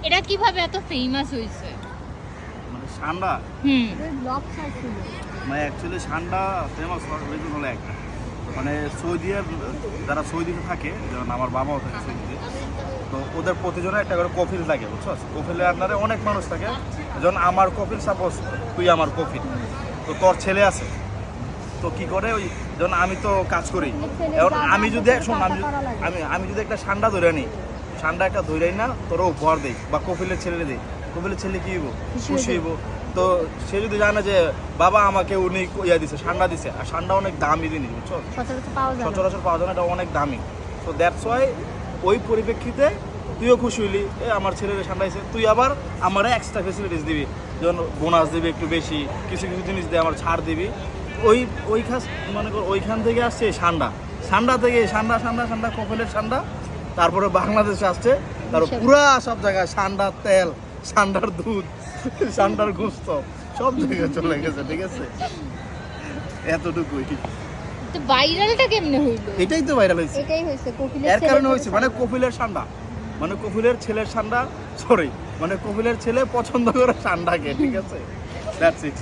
এটা কিভাবে এত ফেমাস হয়েছে? মানে ঠান্ডা ব্লগ ছাড়ছিল মানে অ্যাকচুয়ালি ঠান্ডা ফেমাস হওয়ার রিজন হলো একটা, মানে সৌদির যারা সৌদিতে থাকে, যেমন আমার বাবাও থাকে সৌদিতে, তো ওদের প্রতিজনে একটা করে কফিল লাগে, বুঝছো? কফিলের আপনারা অনেক মানুষ থাকে। যেমন আমার কফিল, সাপোজ তুই আমার কফিল, তো তোর ছেলে আছে, তো কি করে ওই যেমন আমি তো কাজ করি, এখন আমি যদি শোন আমি যদি একটা ঠান্ডা ধরে নিই, ঠান্ডা একটা ধরেই না তোর উপহার দেই বা কফিলের ছেলে দেই, কফিলের ছেলে কি হইব, খুশি হইব। তো সে যদি জানে যে বাবা আমাকে উনি ইয়া দিছে, ঠান্ডা দিছে, আর ঠান্ডা অনেক দামি জিনিস, বুঝছো? সচরাচর পাওয়া যায় না, এটা অনেক দামি। তো দ্যাটস ওয়াই ওই পরিপ্রেক্ষিতে তুইও খুশি হইলি, আমার ছেলের ঠান্ডা হয়েছে, তুই আবার আমার এক্সট্রা ফেসিলিটিস দিবি, যেমন বোনাস দিবি একটু বেশি, কিছু কিছু জিনিস দিয়ে আমার ছাড় দিবি। ওই খাস মনে কর ওইখান থেকে আসছে ঠান্ডা থেকে ঠান্ডা কফিলের ঠান্ডা, তারপরে বাংলাদেশে আসছে, তারপর পুরা সব জায়গায় ঠান্ডার তেল, ঠান্ডার দুধ, ঠান্ডার গোস্ত সব জায়গায় চলে গেছে, ঠিক আছে? এতটুকুই। তো ভাইরালটা কেমনে হইলো? এটাই তো ভাইরাল হয়েছে, এটাই হয়েছে কপিলের এর কারণে হয়েছে, মানে কপিলের ঠান্ডা, মানে কপিলের ছেলের ঠান্ডা, সরি মানে কপিলের ছেলে পছন্দ করে ঠান্ডাকে, ঠিক আছে? That's it.